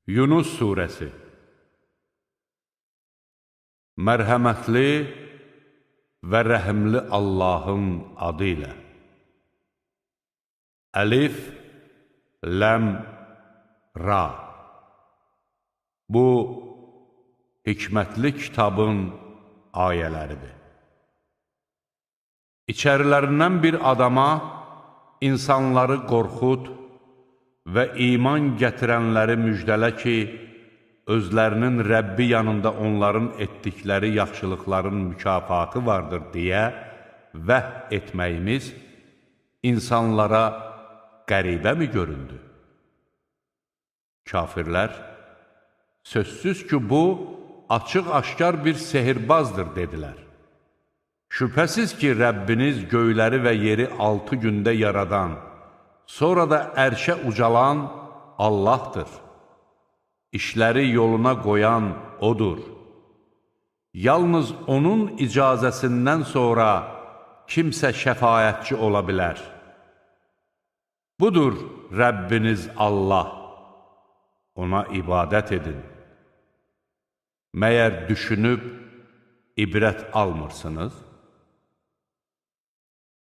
Yunus Suresi. Mərhəmətli və rəhimli Allahın adı ilə. Əlif, Ləm, Ra. Bu, hikmətli kitabın ayələridir. İçərilərindən bir adama insanları qorxud və iman gətirənləri müjdələ ki, özlərinin Rəbbi yanında onların etdikləri yaxşılıqların mükafatı vardır deyə vəh etməyimiz insanlara qəribəmi göründü? Kafirlər, sözsüz ki, bu, açıq-aşkar bir sehirbazdır, dedilər. Şübhəsiz ki, Rəbbiniz göyləri və yeri 6 gündə yaradan, sonra da ərşə ucalan Allahdır. İşləri yoluna qoyan O'dur. Yalnız O'nun icazəsindən sonra kimsə şəfaətçi ola bilər. Budur Rəbbiniz Allah. Ona ibadət edin. Məyər düşünüb ibrət almırsınız?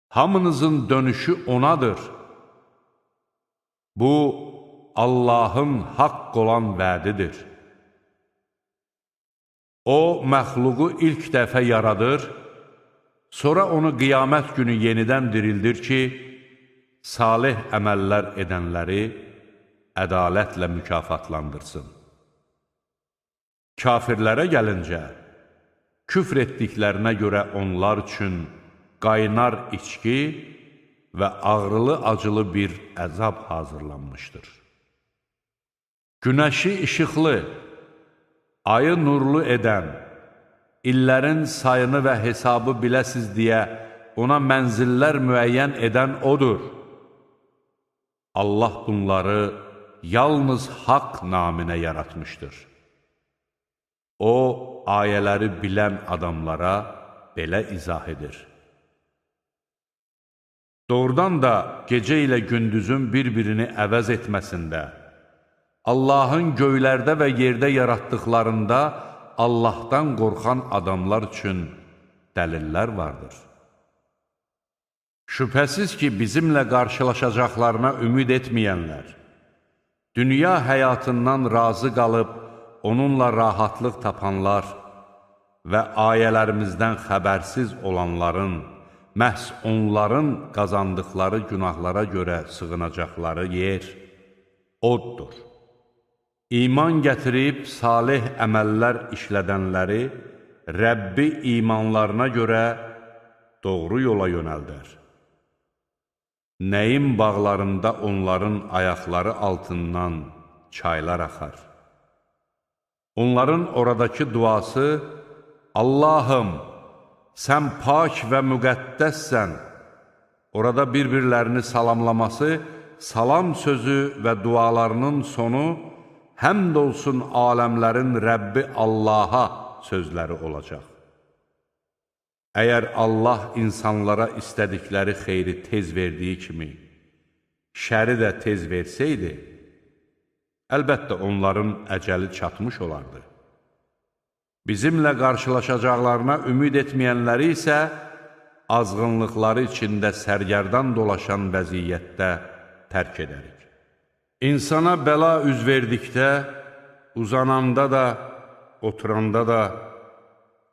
Hamınızın dönüşü O'nadır. Bu, Allahın haqq olan vədidir. O, məxluqu ilk dəfə yaradır, sonra onu qiyamət günü yenidən dirildir ki, salih əməllər edənləri ədalətlə mükafatlandırsın. Kafirlərə gəlincə, küfr etdiklərinə görə onlar üçün qaynar içki və ağrılı-acılı bir əzab hazırlanmışdır. Günəşi işıqlı, ayı nurlu edən, illərin sayını və hesabı biləsiz deyə ona mənzillər müəyyən edən O'dur. Allah bunları yalnız haqq naminə yaratmışdır. O, ayələri bilən adamlara belə izah edir. Doğrudan da gecə ilə gündüzün bir-birini əvəz etməsində, Allahın göylərdə və yerdə yaratdıqlarında Allahdan qorxan adamlar üçün dəlillər vardır. Şübhəsiz ki, bizimlə qarşılaşacaqlarına ümid etməyənlər, dünya həyatından razı qalıb, onunla rahatlıq tapanlar və ayələrimizdən xəbərsiz olanların, məhz onların qazandıqları günahlara görə sığınacaqları yer O'dur. İman gətirib salih əməllər işlədənləri Rəbbi imanlarına görə doğru yola yönəldər. Nəyin bağlarında onların ayaqları altından çaylar axar. Onların oradakı duası, Allahım, sən pak və müqəddəssən. Orada bir-birlərini salamlaması, salam sözü və dualarının sonu, həmd olsun aləmlərin Rəbbi Allaha sözləri olacaq. Əgər Allah insanlara istədikləri xeyri tez verdiyi kimi, şəri də tez versəydi, əlbəttə onların əcəli çatmış olardı. Bizimlə qarşılaşacaqlarına ümid etməyənləri isə azğınlıqları içində sərgərdan dolaşan vəziyyətdə tərk edərik. İnsana bəla üz verdikdə, uzananda da, oturanda da,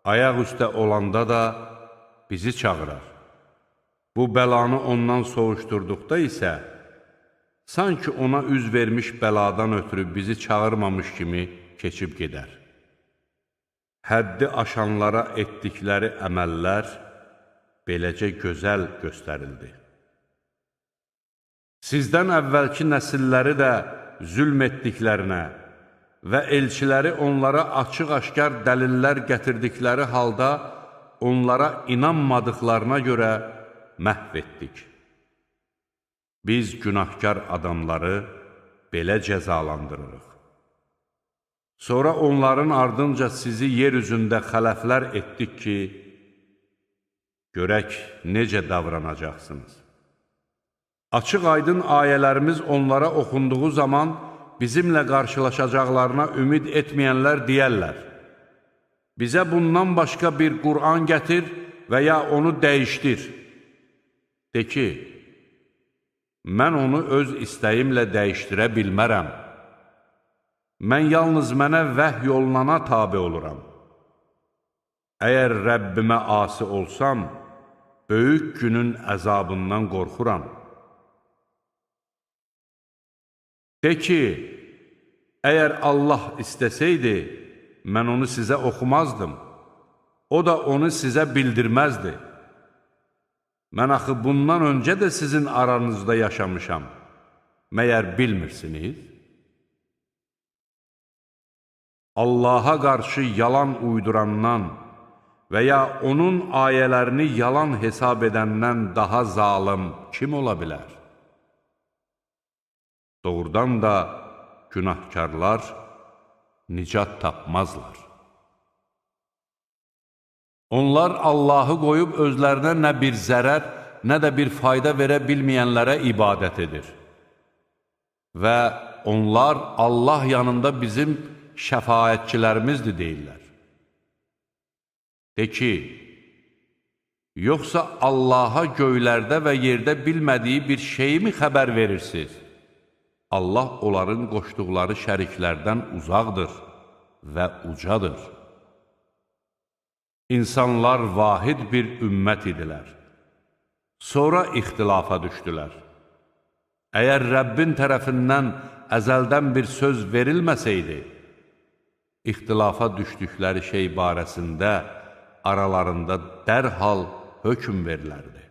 ayaq üstə olanda da bizi çağırar. Bu bəlanı ondan soğuşturduqda isə, sanki ona üz vermiş bəladan ötürü bizi çağırmamış kimi keçib gedər. Həddi aşanlara etdikləri əməllər beləcə gözəl göstərildi. Sizdən əvvəlki nəsilləri də zülm etdiklərinə və elçiləri onlara açıq-aşkar dəlillər gətirdikləri halda onlara inanmadıqlarına görə məhv etdik. Biz günahkar adamları belə cəzalandırırıq. Sonra onların ardınca sizi yer üzündə xələflər etdik ki, görək necə davranacaqsınız. Açıq-aydın ayələrimiz onlara oxunduğu zaman bizimlə qarşılaşacaqlarına ümid etməyənlər deyərlər: bizə bundan başqa bir Qur'an gətir və ya onu dəyişdir. De ki, mən onu öz istəyimlə dəyişdirə bilmərəm. Mən yalnız mənə vəhy yolunana tabi oluram. Əgər Rəbbimə asi olsam, böyük günün əzabından qorxuram. De ki, əgər Allah istəsəydi, mən onu sizə oxumazdım, o da onu sizə bildirməzdi. Mən axı bundan öncə də sizin aranızda yaşamışam, məyər bilmirsiniz? Allaha qarşı yalan uydurandan və ya onun ayələrini yalan hesab edəndən daha zalım kim ola bilər? Doğrudan da günahkarlar nicat tapmazlar. Onlar Allahı qoyub özlərinə nə bir zərər, nə də bir fayda verə bilməyənlərə ibadət edir. Və onlar Allah yanında bizim şəfaətçilərimizdir deyirlər. De ki, yoxsa Allaha göylərdə və yerdə bilmədiyi bir şeyi mi xəbər verirsiniz? Allah onların qoşduqları şəriklərdən uzaqdır və ucadır. İnsanlar vahid bir ümmət idilər. Sonra ixtilafa düşdülər. Əgər Rəbbin tərəfindən əzəldən bir söz verilməsəydi, ixtilafa düşdükləri şey barəsində aralarında dərhal hökm verilərdi.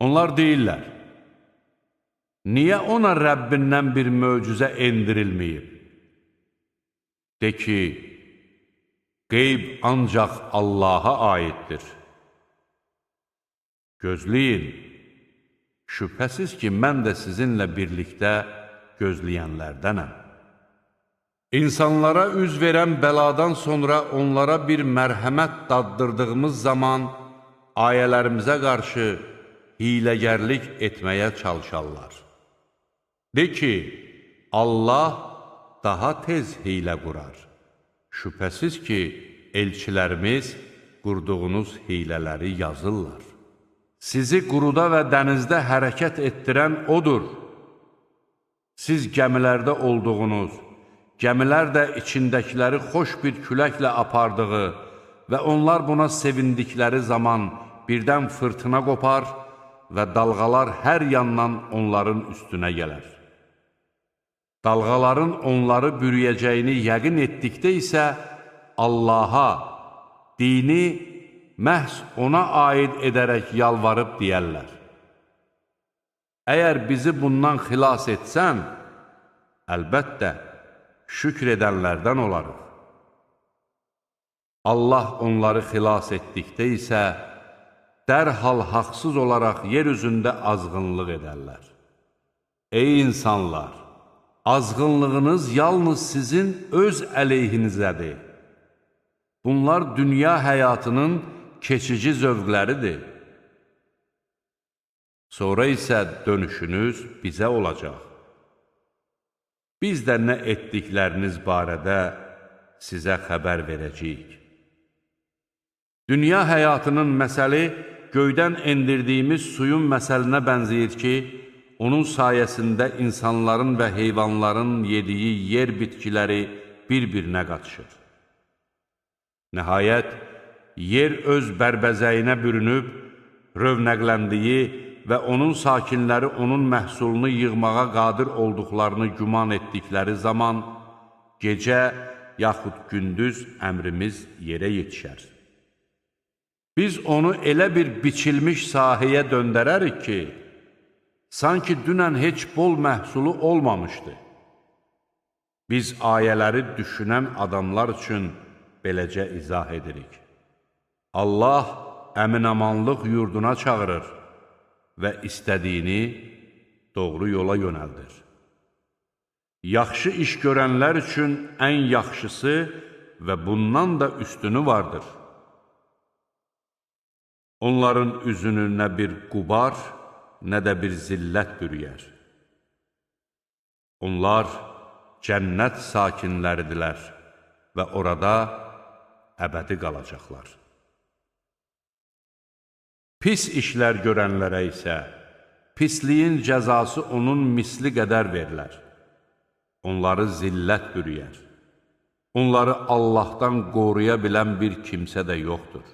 Onlar deyirlər: niyə ona Rəbbindən bir möcüzə endirilməyib? De ki, qeyb ancaq Allaha aiddir. Gözləyin, şübhəsiz ki, mən də sizinlə birlikdə gözləyənlərdənəm. İnsanlara üz verən bəladan sonra onlara bir mərhəmət daddırdığımız zaman ayələrimizə qarşı hiləgərlik etməyə çalışarlar. De ki, Allah daha tez hilə qurar. Şübhəsiz ki, elçilərimiz qurduğunuz hilələri yazırlar. Sizi quruda və dənizdə hərəkət etdirən odur. Siz gəmilərdə olduğunuz, gəmilər də içindəkiləri xoş bir küləklə apardığı və onlar buna sevindikləri zaman birdən fırtına qopar və dalğalar hər yandan onların üstünə gələr. Dalğaların onları bürüyəcəyini yəqin etdikdə isə Allaha, dini məhz ona aid edərək yalvarıb deyərlər: əgər bizi bundan xilas etsən, əlbəttə, şükr edənlərdən olarıq. Allah onları xilas etdikdə isə dərhal haqsız olaraq yer üzündə azğınlıq edərlər. Ey insanlar! Azğınlığınız yalnız sizin öz əleyhinizədir. Bunlar dünya həyatının keçici zövqləridir. Sonra isə dönüşünüz bizə olacaq. Biz də nə etdikləriniz barədə sizə xəbər verəcəyik. Dünya həyatının məsəli göydən endirdiyimiz suyun məsəlinə bənzəyir ki, onun sayəsində insanların və heyvanların yediyi yer bitkiləri bir-birinə qatışır. Nəhayət, yer öz bərbəzəyinə bürünüb, rövnəqləndiyi və onun sakinləri onun məhsulunu yığmağa qadir olduqlarını güman etdikləri zaman, gecə yaxud gündüz əmrimiz yerə yetişər. Biz onu elə bir biçilmiş sahəyə döndərərik ki, sanki dünən heç bol məhsulu olmamışdı. Biz ayələri düşünən adamlar üçün beləcə izah edirik. Allah əmin-amanlıq yurduna çağırır və istədiyini doğru yola yönəldir. Yaxşı iş görənlər üçün ən yaxşısı və bundan da üstünü vardır. Onların üzünü nə bir qubar, nə də bir zillət bürüyər. Onlar cənnət sakinləridirlər və orada əbədi qalacaqlar. Pis işlər görənlərə isə pisliyin cəzası onun misli qədər verilər. Onları zillət bürüyər. Onları Allahdan qoruya bilən bir kimsə də yoxdur.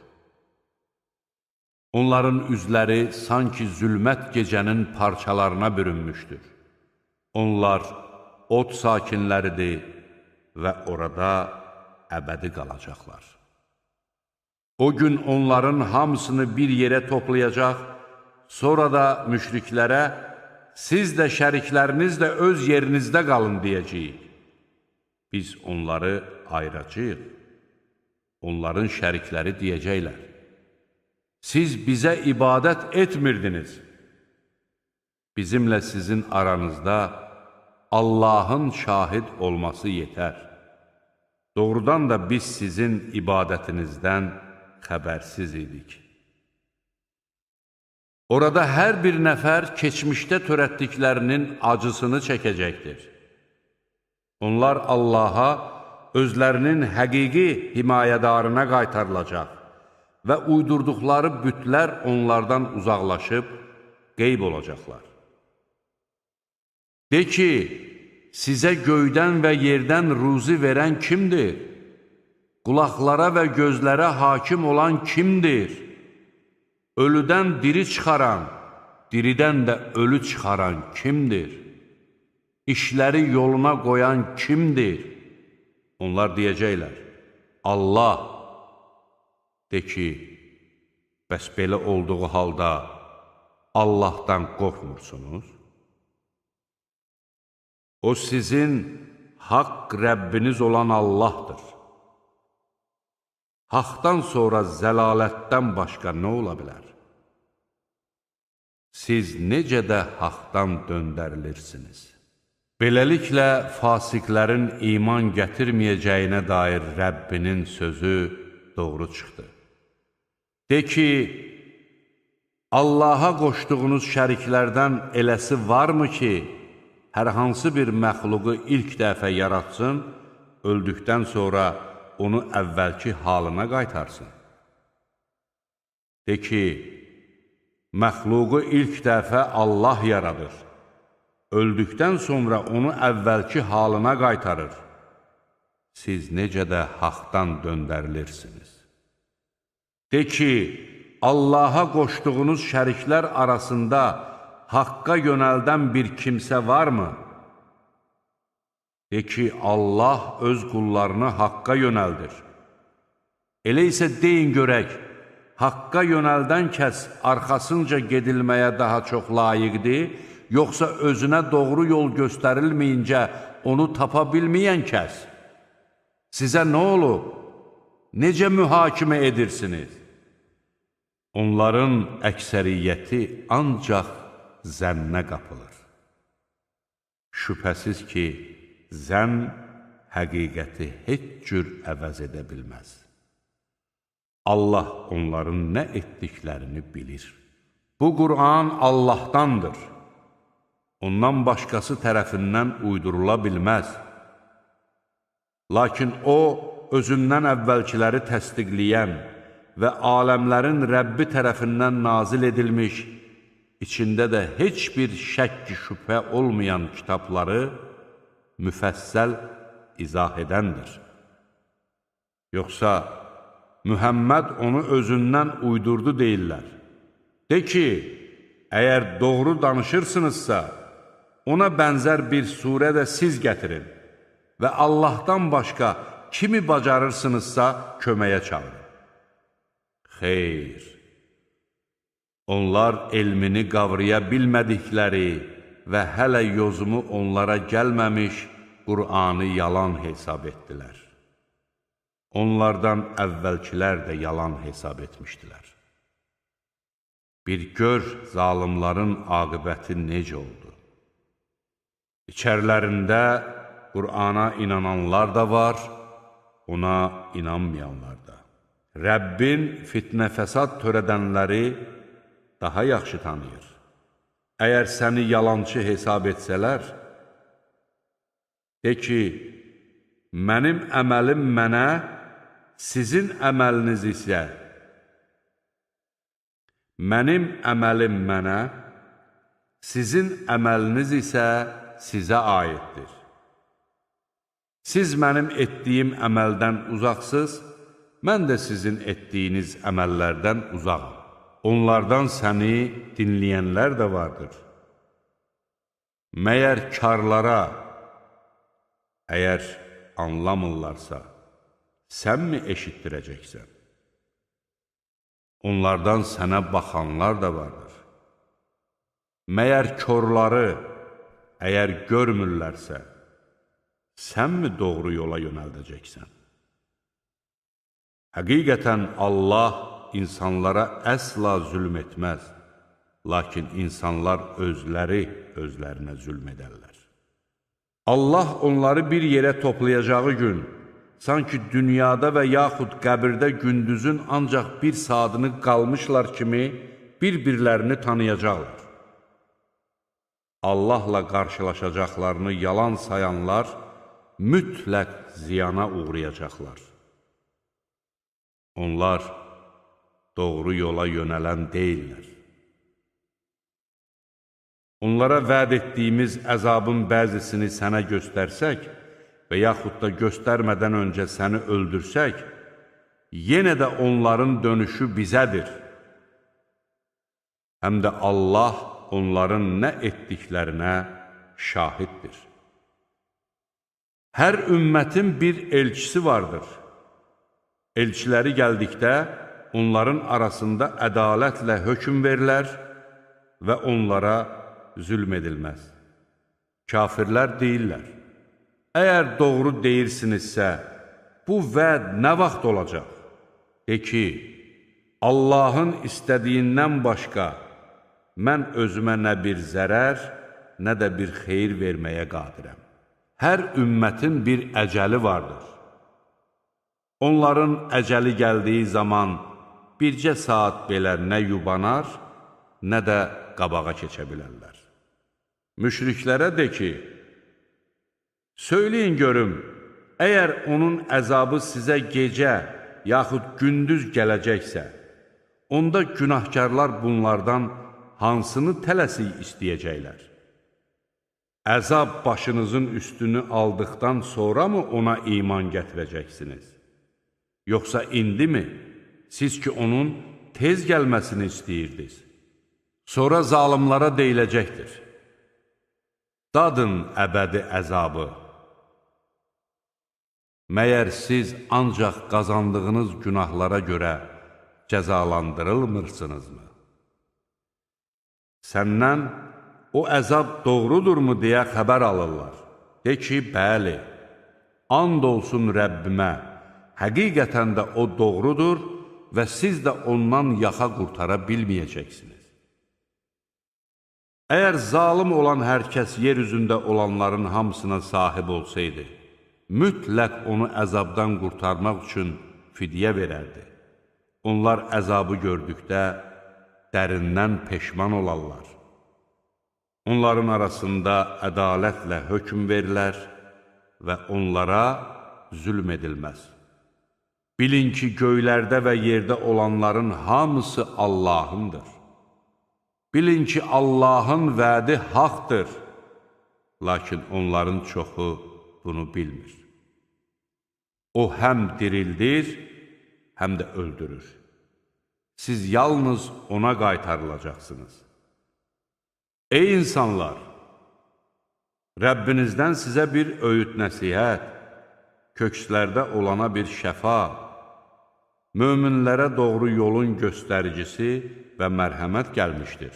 Onların üzləri sanki zülmət gecənin parçalarına bürünmüşdür. Onlar od sakinləridir və orada əbədi qalacaqlar. O gün onların hamısını bir yerə toplayacaq, sonra da müşriklərə, siz də şərikləriniz də öz yerinizdə qalın deyəcəyik. Biz onları ayıracağıq. Onların şərikləri deyəcəklər, siz bizə ibadət etmirdiniz. Bizimlə sizin aranızda Allahın şahid olması yetər. Doğrudan da biz sizin ibadətinizdən xəbərsiz idik. Orada hər bir nəfər keçmişdə törətdiklərinin acısını çəkəcəkdir. Onlar Allaha özlərinin həqiqi himayədarına qaytarılacaq və uydurduqları bütlər onlardan uzaqlaşıb qeyb olacaqlar. De ki, sizə göydən və yerdən ruzi verən kimdir? Qulaqlara və gözlərə hakim olan kimdir? Ölüdən diri çıxaran, diridən də ölü çıxaran kimdir? İşləri yoluna qoyan kimdir? Onlar deyəcəklər, Allah. De ki, bəs belə olduğu halda Allahdan qorxmursunuz? O sizin haqq Rəbbiniz olan Allahdır. Haqdan sonra zəlalətdən başqa nə ola bilər? Siz necə də haqdan döndərilirsiniz? Beləliklə, fasiqlərin iman gətirməyəcəyinə dair Rəbbinin sözü doğru çıxdı. De ki, Allaha qoşduğunuz şəriklərdən eləsi varmı ki, hər hansı bir məxluqu ilk dəfə yaratsın, öldükdən sonra onu əvvəlki halına qaytarsın. De ki, məxluqu ilk dəfə Allah yaradır. Öldükdən sonra onu əvvəlki halına qaytarır. Siz necə də haqdan döndərilirsiniz. De ki, Allaha qoşduğunuz şəriklər arasında haqqa yönəldən bir kimsə varmı? De ki, Allah öz qullarını haqqa yönəldir. Elə isə deyin görək, haqqa yönəldən kəs arxasınca gedilməyə daha çox layiqdir, yoxsa özünə doğru yol göstərilməyincə onu tapa bilməyən kəs? Sizə nə olub? Necə mühakimə edirsiniz? Onların əksəriyyəti ancaq zənnə qapılır. Şübhəsiz ki, zənn həqiqəti heç cür əvəz edə bilməz. Allah onların nə etdiklərini bilir. Bu Qur'an Allahdandır. Ondan başqası tərəfindən uydurula bilməz. Lakin o, özündən əvvəlkiləri təsdiqləyən və aləmlərin Rəbbi tərəfindən nazil edilmiş, içində də heç bir şəkk şübhə olmayan kitabları müfəssəl izah edəndir. Yoxsa Mühəmməd onu özündən uydurdu deyirlər. De ki, əgər doğru danışırsınızsa, ona bənzər bir surə də siz gətirin və Allahdan başqa kimi bacarırsınızsa köməyə çağırın. Xeyr, onlar elmini qavraya bilmədikləri və hələ yozumu onlara gəlməmiş Qur'anı yalan hesab etdilər. Onlardan əvvəlkilər də yalan hesab etmişdilər. Bir gör zalimların aqibəti necə oldu. İçərlərində Qur'ana inananlar da var, ona inanmayanlar da. Rəbbin fitnə fəsad törədənləri daha yaxşı tanıyır. Əgər səni yalancı hesab etsələr, De ki, mənim əməlim mənə, sizin əməliniz isə sizin əməliniz isə sizə aiddir. Siz mənim etdiyim əməldən uzaqsız, mən də sizin etdiyiniz əməllərdən uzaqım. Onlardan səni dinləyənlər də vardır. Məyər karlara, əgər anlamırlarsa, sən mi eşitdirəcəksən? Onlardan sənə baxanlar da vardır. Məyər körləri, əgər görmürlərsə, sən mi doğru yola yönəldəcəksən? Həqiqətən Allah insanlara əsla zülm etməz, lakin insanlar özlərinə zülm edərlər. Allah onları bir yerə toplayacağı gün, sanki dünyada və yaxud qəbirdə gündüzün ancaq bir saatını qalmışlar kimi bir-birlərini tanıyacaqlar. Allahla qarşılaşacaqlarını yalan sayanlar mütləq ziyana uğrayacaqlar. Onlar doğru yola yönələn deyirlər. Onlara vəd etdiyimiz əzabın bəzisini sənə göstərsək və yaxud da göstərmədən öncə səni öldürsək, yenə də onların dönüşü bizədir. Həm də Allah onların nə etdiklərinə şahiddir. Hər ümmətin bir elçisi vardır. Elçiləri gəldikdə, onların arasında ədalətlə hökm verilər və onlara zülm edilməz. Kafirlər deyirlər, əgər doğru deyirsinizsə, bu vəd nə vaxt olacaq? De ki, Allahın istədiyindən başqa mən özümə nə bir zərər, nə də bir xeyir verməyə qadirəm. Hər ümmətin bir əcəli vardır. Onların əcəli gəldiyi zaman bircə saat belə nə yubanar, nə də qabağa keçə bilərlər. Müşriklərə de ki, söyləyin görüm, əgər onun əzabı sizə gecə yaxud gündüz gələcəksə, onda günahkarlar bunlardan hansını tələsik istəyəcəklər? Əzab başınızın üstünü aldıqdan sonra mı ona iman gətirəcəksiniz? Yoxsa indi mi? Siz ki, onun tez gəlməsini istəyirdiniz. Sonra zalimlara deyiləcəkdir. Dadın əbədi əzabı. Məyər siz ancaq qazandığınız günahlara görə cəzalandırılmırsınızmı? Səndən o əzab doğrudurmu deyə xəbər alırlar. De ki, bəli, and olsun Rəbbimə, həqiqətən də o doğrudur və siz də ondan yaxa qurtara bilməyəcəksiniz. Əgər zalim olan hər kəs yer üzündə olanların hamısına sahib olsaydı, mütləq onu əzabdan qurtarmaq üçün fidyə verərdi. Onlar əzabı gördükdə dərindən peşman olarlar. Onların arasında ədalətlə hökm verilər və onlara zülm edilməz. Bilin ki, göylərdə və yerdə olanların hamısı Allahındır. Bilin ki, Allahın vədi haqdır, lakin onların çoxu bunu bilmir. O həm dirildir, həm də öldürür. Siz yalnız ona qaytarılacaqsınız. Ey insanlar! Rəbbinizdən sizə bir öyüd nəsihət, kökslərdə olana bir şəfa, möminlərə doğru yolun göstəricisi və mərhəmət gəlmişdir.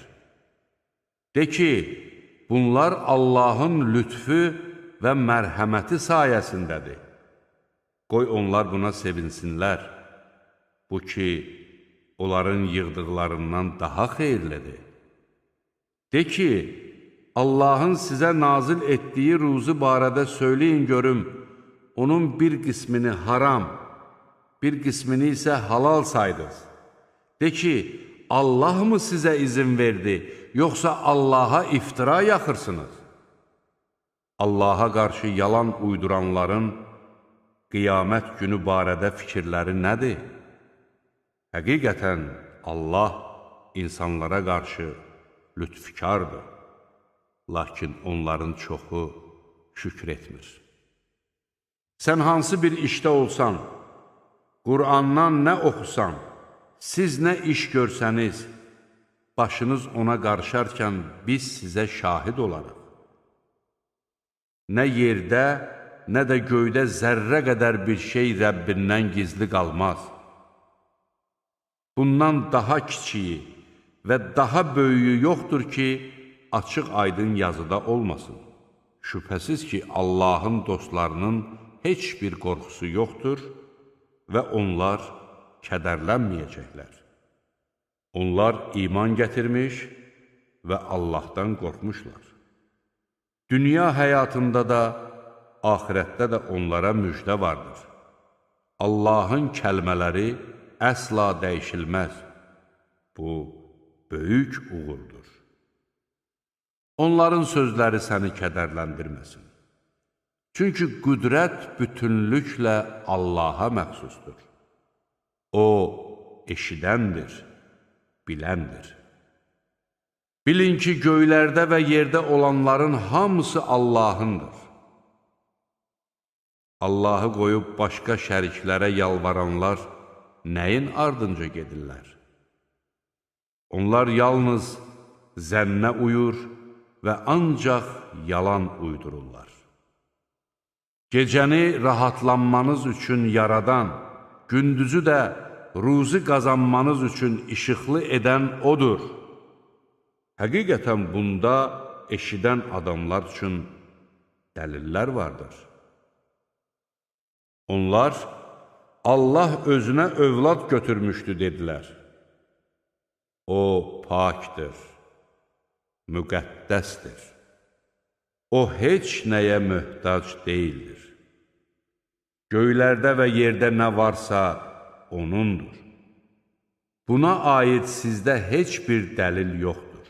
De ki, bunlar Allahın lütfü və mərhəməti sayəsindədir. Qoy onlar buna sevinsinlər. Bu ki, onların yığdıqlarından daha xeyirlidir. De ki, Allahın sizə nazil etdiyi ruzu barədə söyləyin görüm, onun bir qismini haram, bir qismini isə halal saydınız. De ki, Allah mı sizə izin verdi, yoxsa Allaha iftira yaxırsınız? Allaha qarşı yalan uyduranların qiyamət günü barədə fikirləri nədir? Həqiqətən Allah insanlara qarşı lütfkardır, lakin onların çoxu şükr etmir. Sən hansı bir işdə olsan, Qur'andan nə oxusan, siz nə iş görsəniz, başınız ona qarışarkən biz sizə şahid olarıq. Nə yerdə, nə də göydə zərrə qədər bir şey Rəbbindən gizli qalmaz. Bundan daha kiçiyi və daha böyüyü yoxdur ki, açıq aydın yazıda olmasın. Şübhəsiz ki, Allahın dostlarının heç bir qorxusu yoxdur və onlar kədərlənməyəcəklər. Onlar iman gətirmiş və Allahdan qorxmuşlar. Dünya həyatında da, axirətdə də onlara müjdə vardır. Allahın kəlmələri əsla dəyişilməz. Bu, böyük uğurdur. Onların sözləri səni kədərləndirməsin. Çünki qüdrət bütünlüklə Allaha məxsusdur. O, eşidəndir, biləndir. Bilin ki, göylərdə və yerdə olanların hamısı Allahındır. Allahı qoyub başqa şəriklərə yalvaranlar nəyin ardınca gedirlər? Onlar yalnız zənnə uyur və ancaq yalan uydururlar. Gecəni rahatlanmanız üçün yaradan, gündüzü də ruzi qazanmanız üçün işıqlı edən odur. Həqiqətən bunda eşidən adamlar üçün dəlillər vardır. Onlar, Allah özünə övlad götürmüşdü, dedilər. O, pakdır, müqəddəsdir. O, heç nəyə möhtac deyildir. Göylərdə və yerdə nə varsa, O'nundur. Buna aid sizdə heç bir dəlil yoxdur.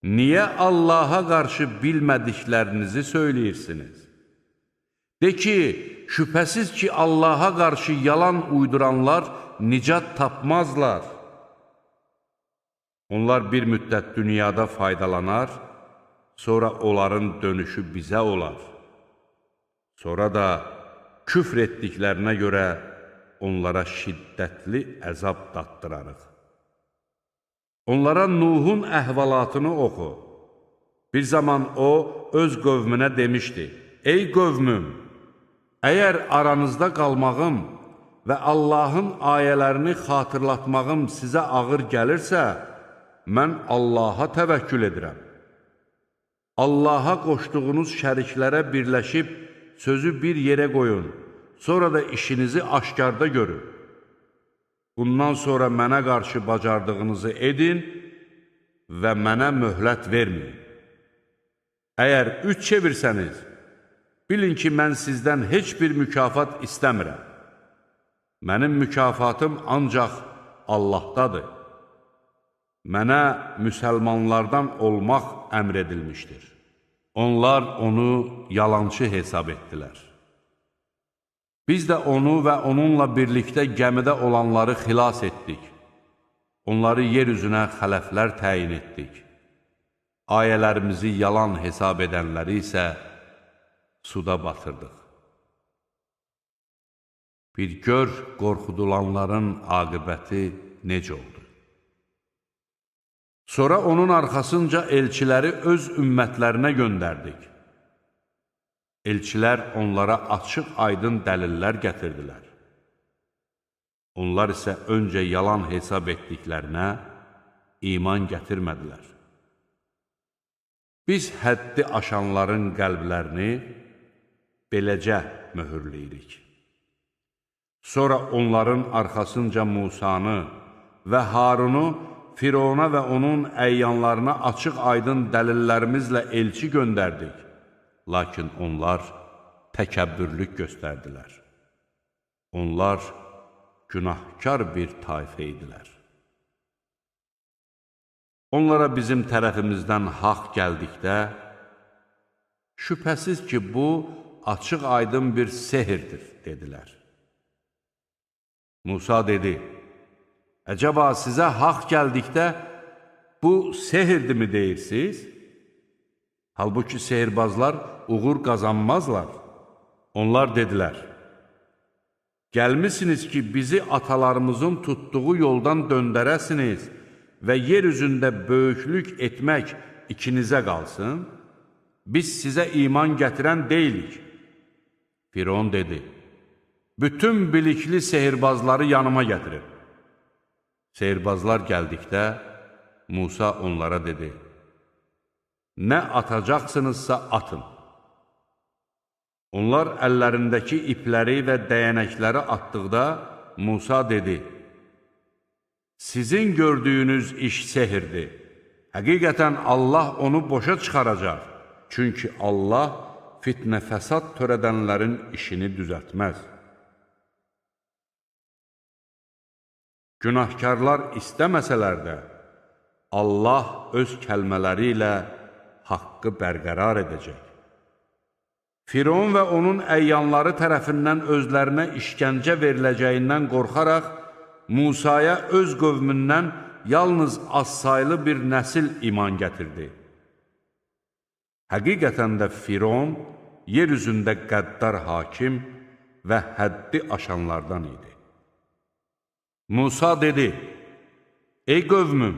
Niyə Allaha qarşı bilmədiklərinizi söyləyirsiniz? De ki, şübhəsiz ki, Allaha qarşı yalan uyduranlar nicat tapmazlar. Onlar bir müddət dünyada faydalanar, sonra onların dönüşü bizə olar. Sonra da küfr etdiklərinə görə onlara şiddətli əzab daddırarıq. Onlara Nuhun əhvalatını oxu. Bir zaman o, öz qövmünə demişdi, ey qövmüm, əgər aranızda qalmağım və Allahın ayələrini xatırlatmağım sizə ağır gəlirsə, mən Allaha təvəkkül edirəm. Allaha qoşduğunuz şəriklərə birləşib sözü bir yerə qoyun, sonra da işinizi aşkarda görün. Bundan sonra mənə qarşı bacardığınızı edin və mənə möhlət verməyin. Əgər üç çevirsəniz, bilin ki, mən sizdən heç bir mükafat istəmirəm. Mənim mükafatım ancaq Allahdadır. Mənə müsəlmanlardan olmaq əmr edilmişdir. Onlar onu yalançı hesab etdilər. Biz də onu və onunla birlikdə gəmidə olanları xilas etdik. Onları yer üzünə xələflər təyin etdik. Ayələrimizi yalan hesab edənləri isə suda batırdıq. Bir gör qorxudulanların aqibəti necə oldu. Sonra onun arxasınca elçiləri öz ümmətlərinə göndərdik. Elçilər onlara açıq aydın dəlillər gətirdilər. Onlar isə öncə yalan hesab etdiklərinə iman gətirmədilər. Biz həddi aşanların qəlblərini beləcə möhürləyirik. Sonra onların arxasınca Musanı və Harunu Firona və onun əyyanlarına açıq aydın dəlillərimizlə elçi göndərdik. Lakin onlar təkəbbürlük göstərdilər. Onlar günahkar bir tayfə idilər. Onlara bizim tərəfimizdən haqq gəldikdə, Şübhəsiz ki, bu açıq aydın bir sehirdir, dedilər. Musa dedi, əcəba sizə haqq gəldikdə, bu sehirdirmi deyirsiniz? Halbuki sehirbazlar uğur qazanmazlar. Onlar dedilər, gəlmisiniz ki, bizi atalarımızın tutduğu yoldan döndərəsiniz və yer üzündə böyüklük etmək ikinizə qalsın, biz sizə iman gətirən deyilik. Firon dedi, bütün bilikli sehirbazları yanıma gətirin. Sehirbazlar gəldikdə, Musa onlara dedi, nə atacaqsınızsa atın. Onlar əllərindəki ipləri və dəyənəkləri atdıqda, Musa dedi, sizin gördüyünüz iş sehirdir. Həqiqətən Allah onu boşa çıxaracaq. Çünki Allah fitnə fəsad törədənlərin işini düzəltməz. Günahkarlar istəməsələr də, Allah öz kəlmələri ilə haqqı bərqərar edəcək. Firon və onun əyyanları tərəfindən özlərinə işgəncə veriləcəyindən qorxaraq, Musaya öz qövmündən yalnız azsaylı bir nəsil iman gətirdi. Həqiqətən də Firon yer üzündə qəddar hakim və həddi aşanlardan idi. Musa dedi, ey qövmüm,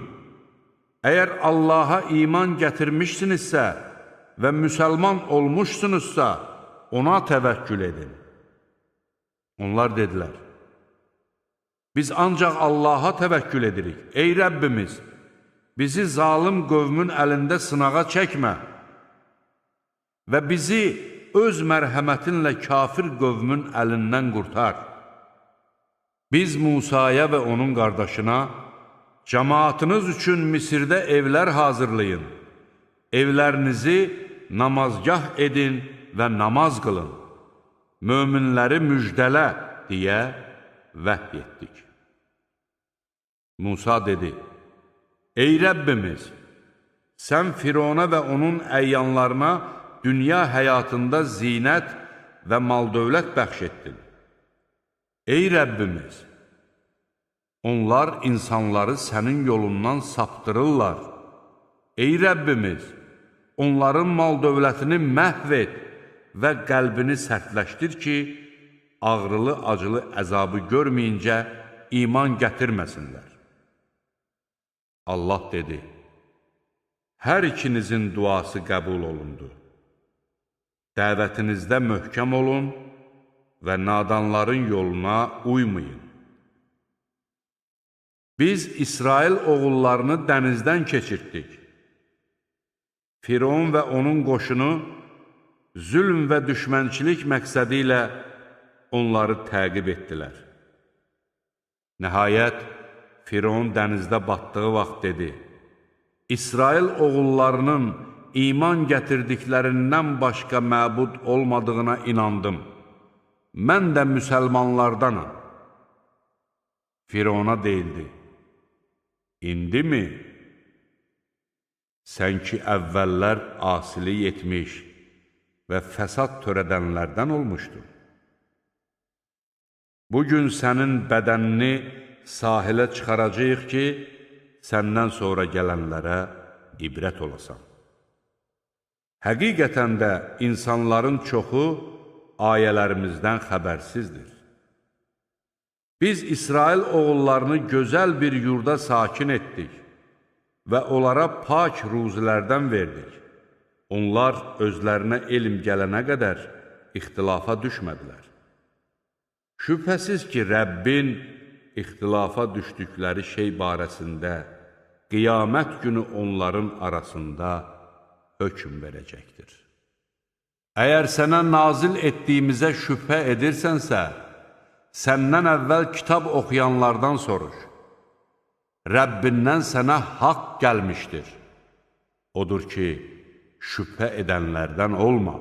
əgər Allaha iman gətirmişsinizsə və müsəlman olmuşsunuzsa, ona təvəkkül edin. Onlar dedilər, biz ancaq Allaha təvəkkül edirik. Ey Rəbbimiz, bizi zalım qövmün əlində sınağa çəkmə və bizi öz mərhəmətinlə kafir qövmün əlindən qurtar. Biz Musaya və onun qardaşına, cəmaatınız üçün Misirdə evlər hazırlayın, evlərinizi namazgah edin və namaz qılın, möminləri müjdələ deyə vəhy etdik. Musa dedi, ey Rəbbimiz, sən Firona və onun əyyanlarına dünya həyatında zinət və mal-dövlət bəxş etdin. Ey Rəbbimiz, onlar insanları sənin yolundan saptırırlar. Ey Rəbbimiz, onların mal-dövlətini məhv et və qəlbini sərtləşdir ki, ağrılı-acılı əzabı görməyincə iman gətirməsinlər. Allah dedi, hər ikinizin duası qəbul olundu. Dəvətinizdə möhkəm olun və nadanların yoluna uymayın. Biz İsrail oğullarını dənizdən keçirtdik. Firon və onun qoşunu zülm və düşmənçilik məqsədi ilə onları təqib etdilər. Nəhayət, Firon dənizdə batdığı vaxt dedi, İsrail oğullarının iman gətirdiklərindən başqa məbud olmadığına inandım. Mən də müsəlmanlardanam. Firona deyildi, İndi mi? Sən ki, əvvəllər asilik etmiş və fəsad törədənlərdən olmuşdun. Bugün sənin bədənini sahilə çıxaracaq ki, səndən sonra gələnlərə ibrət olasan. Həqiqətən də insanların çoxu ayələrimizdən xəbərsizdir. Biz İsrail oğullarını gözəl bir yurda sakin etdik və onlara pak ruzilərdən verdik. Onlar özlərinə elm gələnə qədər ixtilafa düşmədilər. Şübhəsiz ki, Rəbbin ixtilafa düşdükləri şey barəsində qiyamət günü onların arasında hökm verəcəkdir. Əgər sənə nazil etdiyimizə şübhə edirsənsə, səndən əvvəl kitab oxuyanlardan soruş. Rəbbindən sənə haqq gəlmişdir. Odur ki, şübhə edənlərdən olma.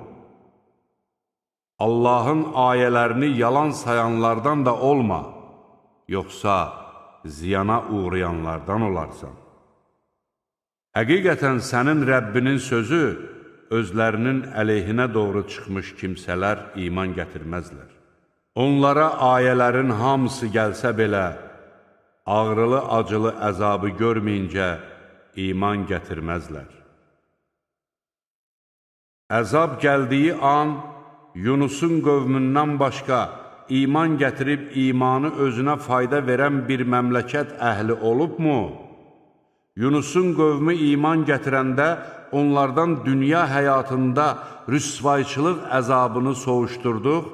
Allahın ayələrini yalan sayanlardan da olma, yoxsa ziyana uğrayanlardan olarsan. Həqiqətən sənin Rəbbinin sözü özlərinin əleyhinə doğru çıxmış kimsələr iman gətirməzlər. Onlara ayələrin hamısı gəlsə belə, ağrılı-acılı əzabı görməyincə iman gətirməzlər. Əzab gəldiyi an, Yunusun qövmündən başqa iman gətirib imanı özünə fayda verən bir məmləkət əhli olubmu? Yunusun qövmü iman gətirəndə onlardan dünya həyatında rüsvayçılıq əzabını soğuşturduq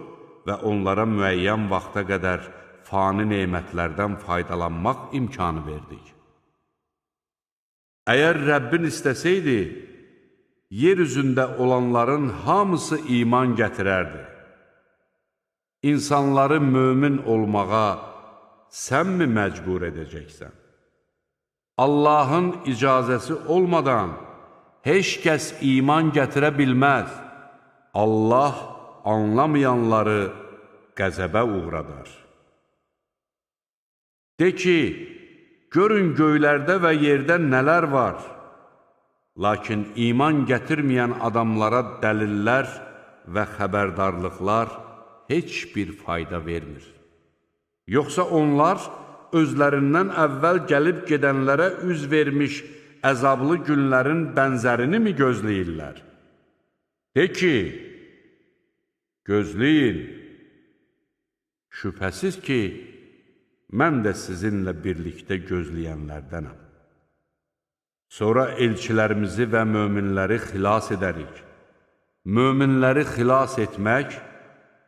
və onlara müəyyən vaxta qədər fani nemətlərdən faydalanmaq imkanı verdik. Əgər Rəbbin istəsəydi, yer üzündə olanların hamısı iman gətirərdi. İnsanları mömin olmağa sənmi məcbur edəcəksən? Allahın icazəsi olmadan heç kəs iman gətirə bilməz. Allah anlamayanları qəzəbə uğradar. De ki, görün göylərdə və yerdə nələr var. Lakin iman gətirməyən adamlara dəlillər və xəbərdarlıqlar heç bir fayda vermir. Yoxsa onlar özlərindən əvvəl gəlib gedənlərə üz vermiş əzablı günlərin bənzərini mi gözləyirlər? De ki, gözləyin. Şübhəsiz ki, mən də sizinlə birlikdə gözləyənlərdənəm. Sonra elçilərimizi və möminləri xilas edərik. Möminləri xilas etmək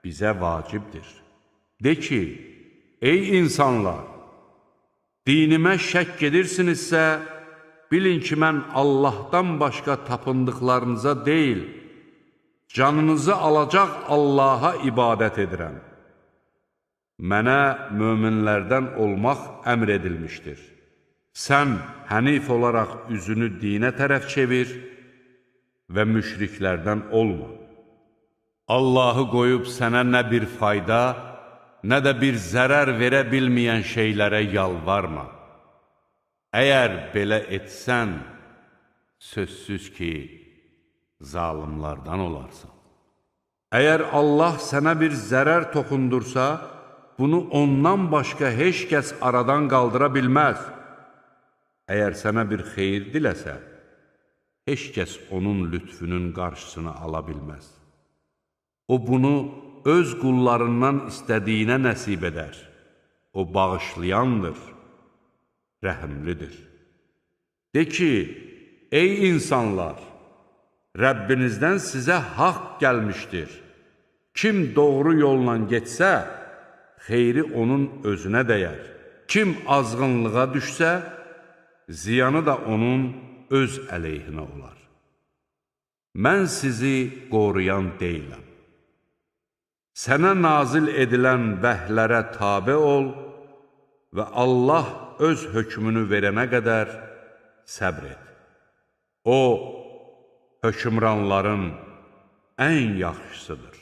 bizə vacibdir. De ki, ey insanlar, dinimə şəkk edirsinizsə, bilin ki, mən Allahdan başqa tapındıqlarınıza deyil, canınızı alacaq Allaha ibadət edirəm. Mənə möminlərdən olmaq əmr edilmişdir. Sən hənif olaraq üzünü dinə tərəf çevir və müşriklərdən olma. Allahı qoyub sənə nə bir fayda, nə də bir zərər verə bilməyən şeylərə yalvarma. Əgər belə etsən, sözsüz ki, zalimlardan olarsan. Əgər Allah sənə bir zərər toxundursa, bunu ondan başqa heç kəs aradan qaldıra bilməz. Əgər sənə bir xeyir diləsə, heç kəs onun lütfünün qarşısını ala bilməz. O bunu öz qullarından istədiyinə nəsib edər. O bağışlayandır, rəhimlidir. De ki, ey insanlar, Rəbbinizdən sizə haqq gəlmişdir. Kim doğru yolla getsə, xeyri onun özünə dəyər. Kim azğınlığa düşsə, ziyanı da onun öz əleyhinə olar. Mən sizi qoruyan deyiləm. Sənə nazil edilən vəhlərə tabe ol və Allah öz hökmünü verənə qədər səbr et. O, hökmranların ən yaxşısıdır.